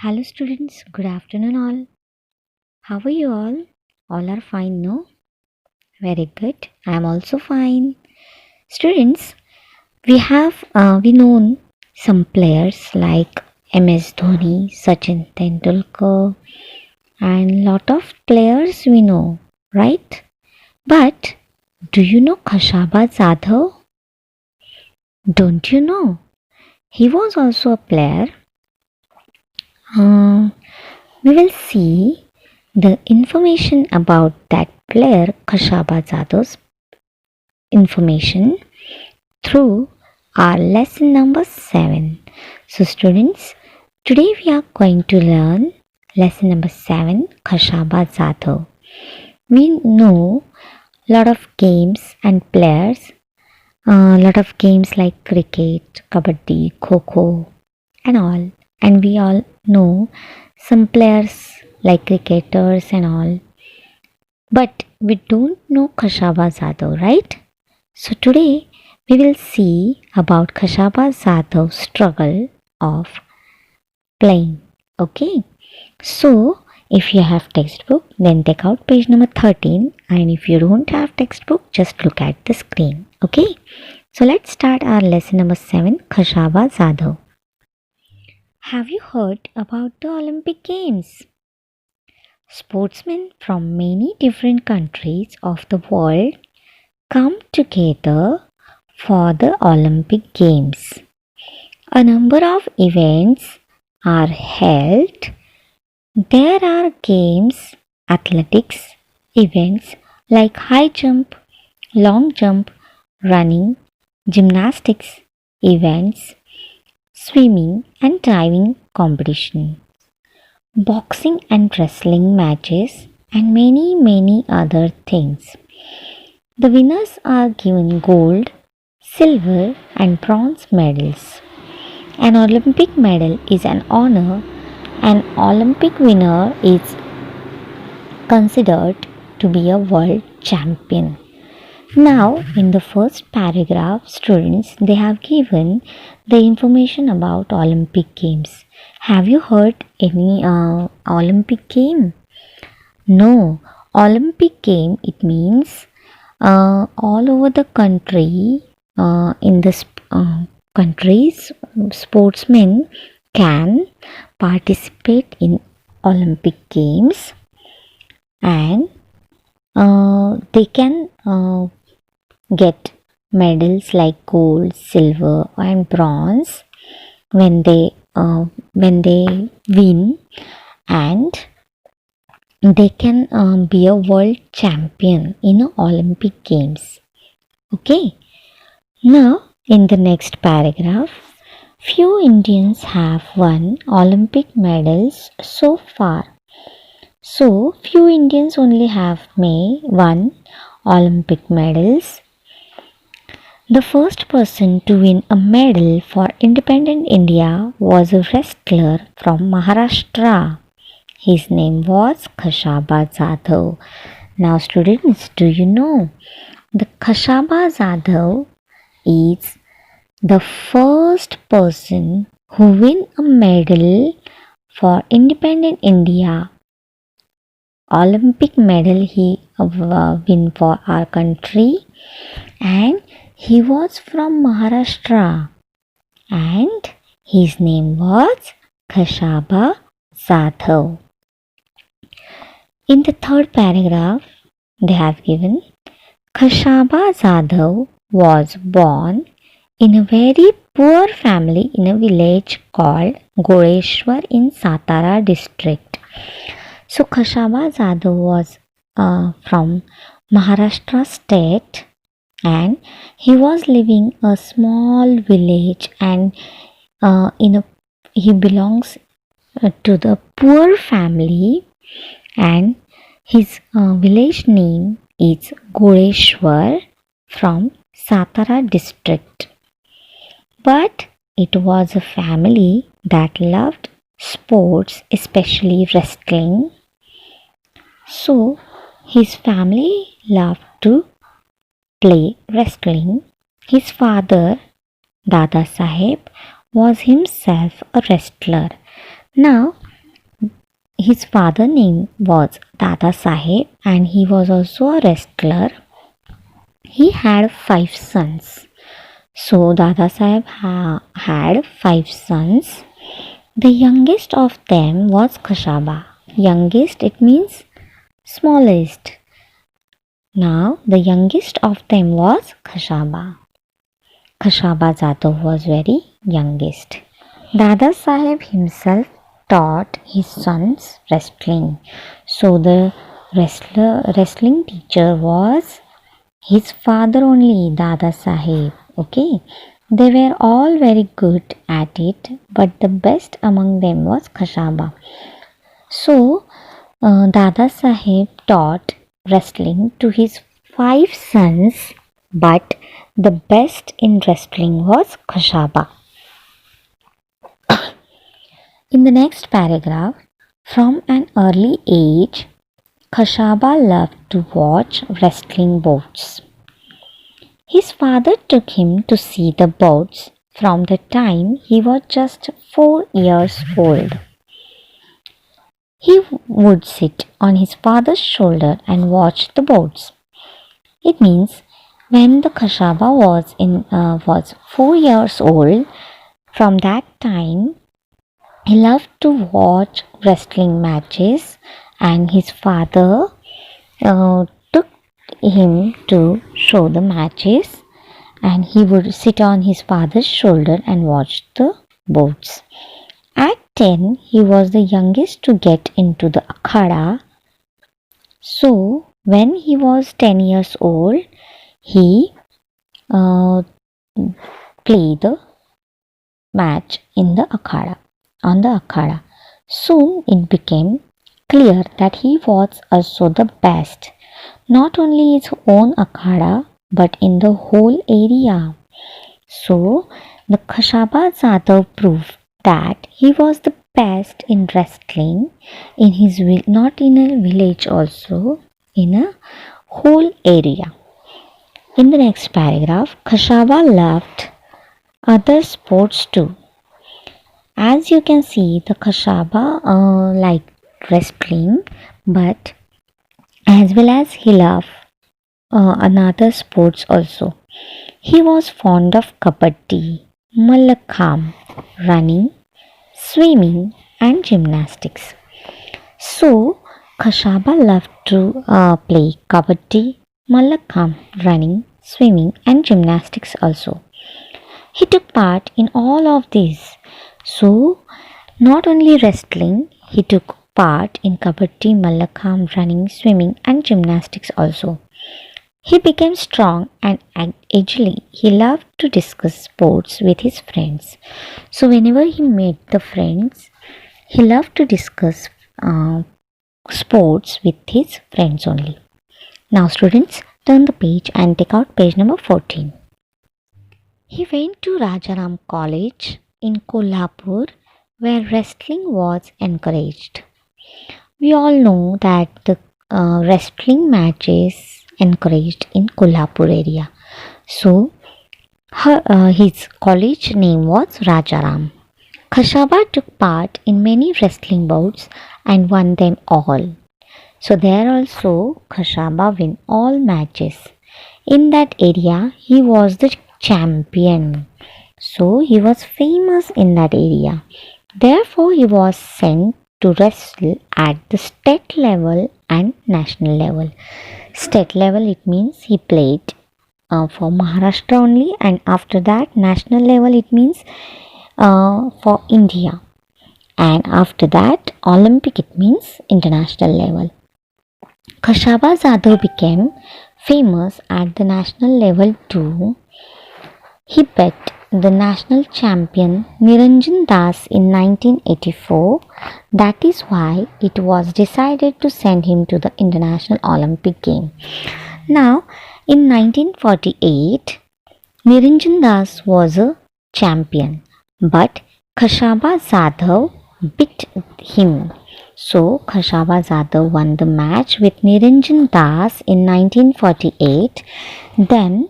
Hello students, good afternoon all. How are you all? All are fine, no? Very good. I am also fine. Students, we known some players like MS Dhoni, Sachin Tendulkar, and lot of players we know, right? But do you know Khashaba Jadhav? Don't you know? He was also a player. Uh, we will see the information about that player Khashaba Jadhav's information through our lesson number 7. So students, today we are going to learn lesson number 7 Khashaba Jadhav. We know lot of games and players, lot of games like cricket, kabaddi, kho and all, and we all know some players like cricketers and all. But we don't know Khashaba Jadhav, right? So today we will see about Khashaba Jadhav's struggle of playing. Okay. So if you have textbook, then take out page number 13, and if you don't have textbook, just look at the screen. Okay. So let's start our lesson number 7, Khashaba Jadhav. Have you heard about the Olympic Games? Sportsmen from many different countries of the world come together for the Olympic Games. A number of events are held. There are games, athletics events like high jump, long jump, running, gymnastics events, swimming and diving competition, boxing and wrestling matches, and many other things. The winners are given gold, silver, and bronze medals. An Olympic medal is an honor. An Olympic winner is considered to be a world champion. Now, in the first paragraph, students, they have given the information about Olympic Games. Have you heard any Olympic game? No. Olympic game, it means all over the country, in the countries, sportsmen can participate in Olympic Games, and they can get medals like gold, silver, and bronze when they win, and they can be a world champion in Olympic Games. Okay. Now, in the next paragraph, few Indians have won Olympic medals so far. So, few Indians only have won Olympic medals. The first person to win a medal for independent India was a wrestler from Maharashtra. His name was Khashaba Jadhav. Now students, do you know the Khashaba Jadhav is the first person who win a medal for independent India. Olympic medal he win for our country, and he was from Maharashtra, and his name was Khashaba Jadhav. In the third paragraph, they have given Khashaba Jadhav was born in a very poor family in a village called Goleshwar in Satara district. So Khashaba Jadhav was from Maharashtra state, and he was living a small village, and he belongs to the poor family, and his village name is Goleshwar from Satara district. But it was a family that loved sports, especially wrestling. So his family loved to play wrestling. His father, Dada Saheb, was himself a wrestler. Now, his father name was Dada Saheb and he was also a wrestler. He had 5 sons. So Dada Saheb had 5 sons. The youngest of them was Kashaba. Youngest, it means smallest. Now the youngest of them was Kashaba. Kashaba Jadhav was very youngest. Dada Saheb himself taught his sons wrestling. So the wrestling teacher was his father only, Dada Saheb. Okay. They were all very good at it, but the best among them was Kashaba. So Dada Saheb taught wrestling to his 5 sons, but the best in wrestling was Kashaba. In the next paragraph, from an early age, Kashaba loved to watch wrestling bouts. His father took him to see the bouts from the time he was just 4 years old. He would sit on his father's shoulder and watch the bouts. It means when the Kashaba was 4 years old, from that time he loved to watch wrestling matches, and his father took him to show the matches, and he would sit on his father's shoulder and watch the bouts. At 10, he was the youngest to get into the akhada. So, when he was 10 years old, he played the match in the akhada, on the akhada. Soon it became clear that he was also the best, not only his own akhada, but in the whole area. So, the Kashaba Jadhav proved that he was the best in wrestling in his not in a village, also in a whole area. In the next paragraph, Kashaba loved other sports too. As you can see, the Kashaba liked wrestling, but as well as he loved another sports also. He was fond of kabaddi, mallakhambh, running, swimming and gymnastics. So, Kashaba loved to play kabaddi, mallakhambh, running, swimming and gymnastics also. He took part in all of these. So, not only wrestling, he took part in kabaddi, mallakhambh, running, swimming and gymnastics also. He became strong and agilely. He loved to discuss sports with his friends. So whenever he met the friends, he loved to discuss sports with his friends only. Now students, turn the page and take out page number 14. He went to Rajaram College in Kolhapur, where wrestling was encouraged. We all know that the wrestling matches encouraged in Kolhapur area. So, his college name was Rajaram. Kashaba took part in many wrestling bouts and won them all. So, there also Kashaba won all matches. In that area, he was the champion. So, he was famous in that area. Therefore, he was sent to wrestle at the state level and national level. State level, it means he played for Maharashtra only, and after that national level it means for India, and after that Olympic it means international level. Kashaba Jadhav became famous at the national level too. He beat the national champion Niranjan Das in 1984. That is why it was decided to send him to the International Olympic Game. Now, in 1948, Niranjan Das was a champion, but Kashaba Jadhav beat him. So, Kashaba Jadhav won the match with Niranjan Das in 1948. Then,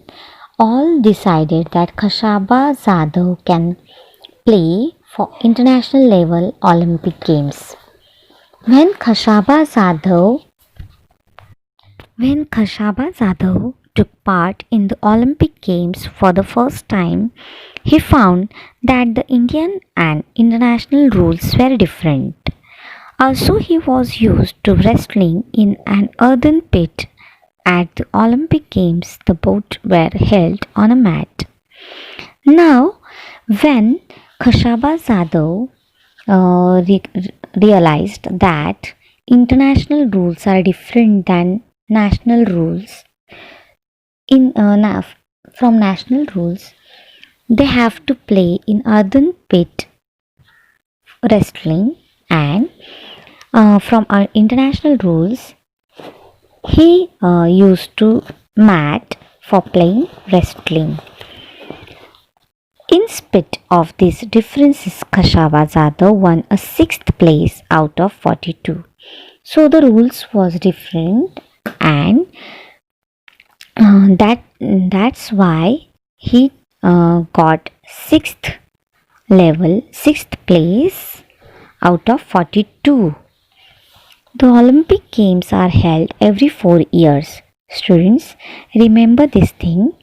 all decided that Kashaba Jadhav can play for international level Olympic Games. When Khashaba Jadhav When Khashaba Jadhav took part in the Olympic Games for the first time, he found that the Indian and international rules were different. Also, he was used to wrestling in an earthen pit. At the Olympic Games, the bouts were held on a mat. Now, when Khashaba Jadhav realized that international rules are different than national rules, from national rules, they have to play in earthen pit wrestling, and from our international rules, he used to mat for playing wrestling. In spite of these differences, Khashaba Jadhav won a 6th place out of 42. So the rules was different, and that's why he got 6th place out of 42. The Olympic Games are held every 4 years. Students, remember this thing.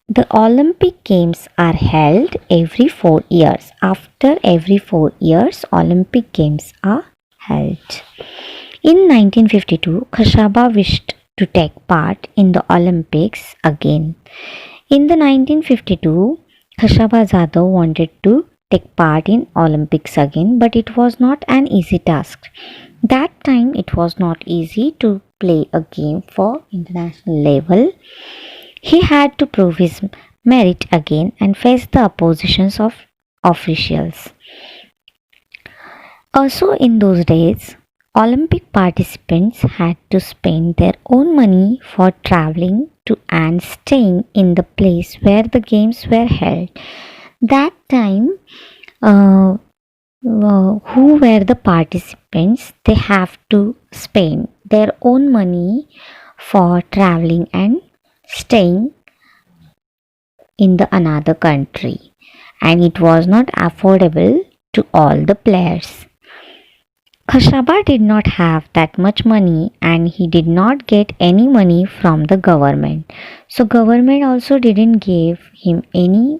The Olympic Games are held every 4 years. After every 4 years, Olympic Games are held. In 1952, Khashaba wished to take part in the Olympics again. In the 1952, Khashaba Jadhav wanted to take part in Olympics again, but it was not an easy task. That time it was not easy to play a game for international level. He had to prove his merit again and face the oppositions of officials. Also in those days, Olympic participants had to spend their own money for traveling to and staying in the place where the games were held. That time, who were the participants? They have to spend their own money for traveling and staying in the another country, and it was not affordable to all the players. Khashaba did not have that much money, and he did not get any money from the government. So government also didn't give him any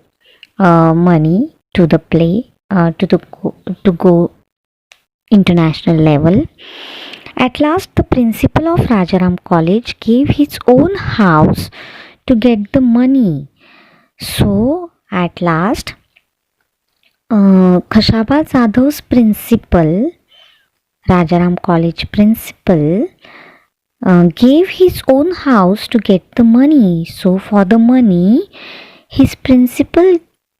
money to the play to go international level. At last, the principal of Rajaram College gave his own house to get the money. So at last, Khashaba Jadhav's principal, Rajaram College principal, gave his own house to get the money. So for the money, his principal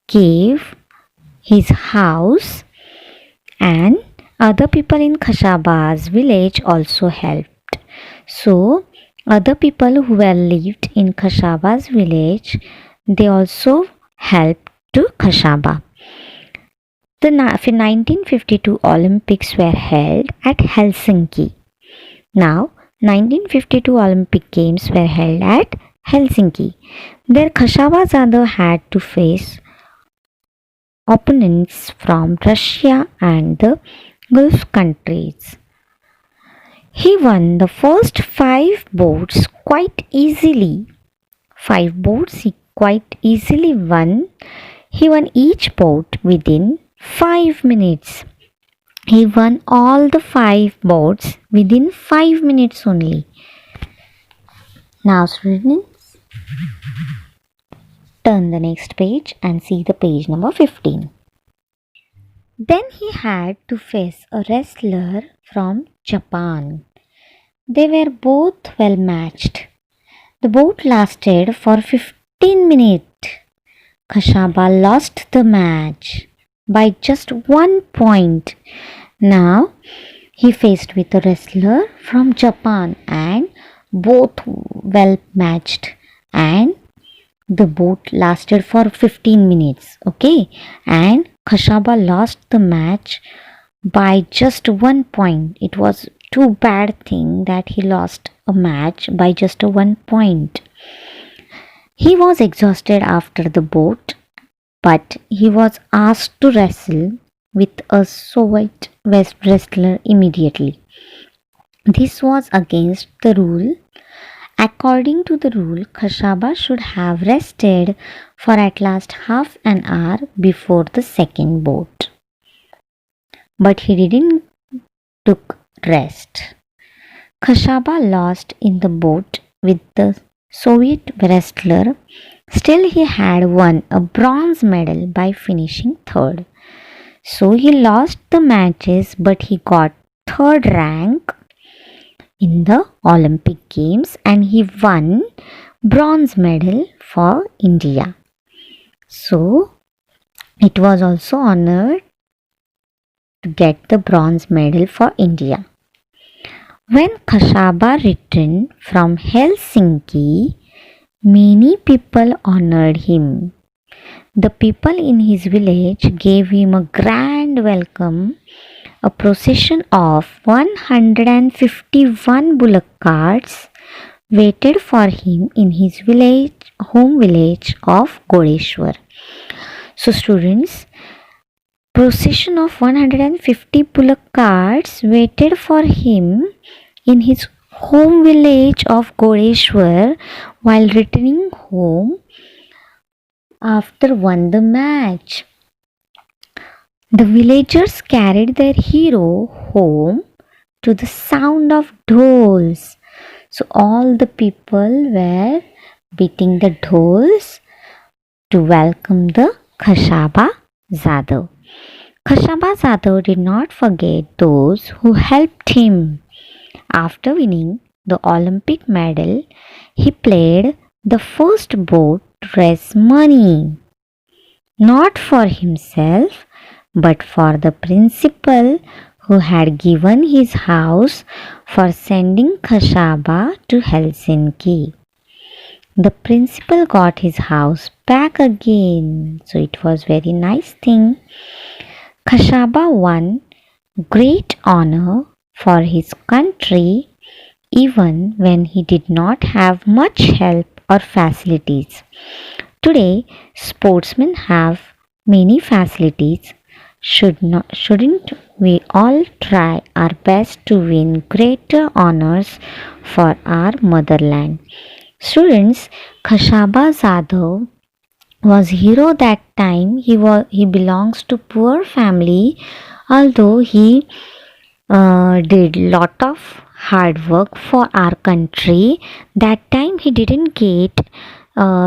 gave his house, and other people in Khashaba's village also helped. So other people who were lived in Khashaba's village, they also helped to Khashaba. The 1952 Olympics were held at Helsinki. Now, 1952 Olympic Games were held at Helsinki. There Khashaba Jadhav had to face opponents from Russia and the Gulf countries. He won the first 5 bouts quite easily. 5 bouts he quite easily won. He won each bout within 5 minutes. He won all the 5 bouts within 5 minutes only. Now students, turn the next page and see the page number 15. Then he had to face a wrestler from Japan. They were both well matched. The bout lasted for 15 minutes. Khashaba lost the match by just 1 point. Now he faced with a wrestler from Japan, and both well matched, and the bout lasted for 15 minutes. Okay, and Khashaba lost the match by just 1 point. It was too bad thing that he lost a match by just 1 point. He was exhausted after the bout, but he was asked to wrestle with a Soviet wrestler immediately. This was against the rule. According to the rule, Khashaba should have rested for at least half an hour before the second boat. But he didn't took rest. Khashaba lost in the boat with the Soviet wrestler. Still, he had won a bronze medal by finishing third. So he lost the matches, but he got third rank in the Olympic Games and he won bronze medal for India. So it was also honored to get the bronze medal for India. When Khashaba returned from Helsinki, many people honored him. The people in his village gave him a grand welcome. A procession of 151 bullock carts waited for him in his home village of Godeshwar. So students, procession of 150 bullock carts waited for him in his home village of Godeshwar while returning home after won the match. The villagers carried their hero home to the sound of dhols. So all the people were beating the dhols to welcome the Khashaba Zadav. Khashaba Zadav did not forget those who helped him. After winning the Olympic medal, he played the first boat to raise money, not for himself, but for the principal who had given his house for sending Khashaba to Helsinki. The principal got his house back again, so it was very nice thing. Khashaba won great honor for his country even when he did not have much help or facilities. Today, sportsmen have many facilities. Shouldn't we all try our best to win greater honors for our motherland? Students, Khashaba Zadav was hero that time. He belongs to poor family, although he did lot of hard work for our country. That time he didn't get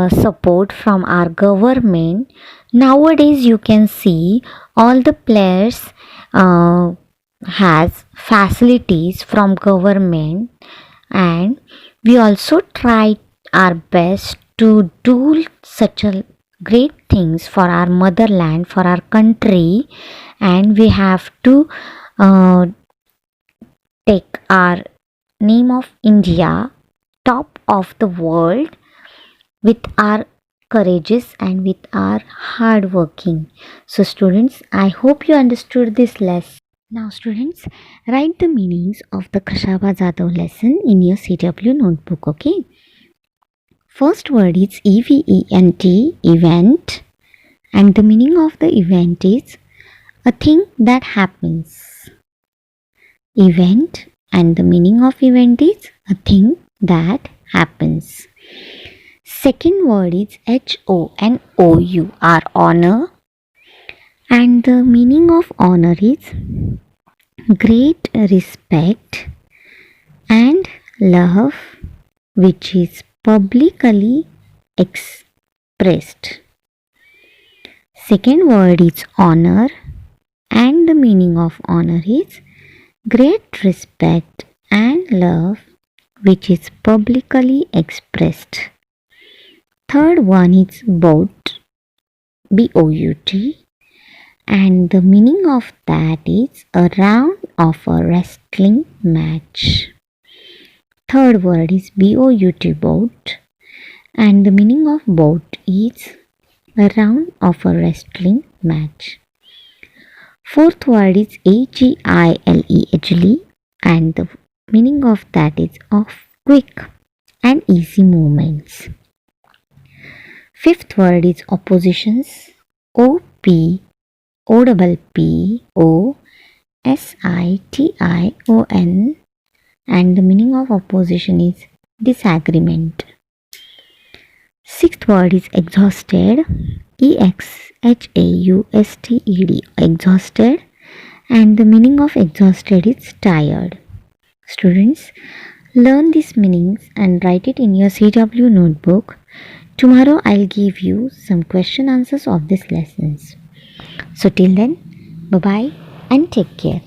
support from our government. Nowadays you can see all the players has facilities from government, and we also try our best to do such a great things for our motherland, for our country, and we have to uh, take our name of India top of the world with our courageous and with our hard working. So students, I hope you understood this lesson. Now students, write the meanings of the Khashaba Zadav lesson in your CW notebook, okay? First word is event, event, and the meaning of the event is a thing that happens. Event, and the meaning of event is a thing that happens. Second word is HONOUR, honor, and the meaning of honor is great respect and love which is publicly expressed. Second word is honor, and the meaning of honor is great respect and love which is publicly expressed. Third one is bout, B-O-U-T, and the meaning of that is a round of a wrestling match. Third word is B-O-U-T, bout, and the meaning of bout is a round of a wrestling match. Fourth word is A-G-I-L-E, agile, and the meaning of that is of quick and easy movements. Fifth word is oppositions, O-P-O-P-P-O-S-I-T-I-O-N, and the meaning of opposition is disagreement. Sixth word is exhausted, exhausted, exhausted, and the meaning of exhausted is tired. Students, learn these meanings and write it in your CW notebook. Tomorrow I'll give you some question answers of these lessons. So till then, bye bye and take care.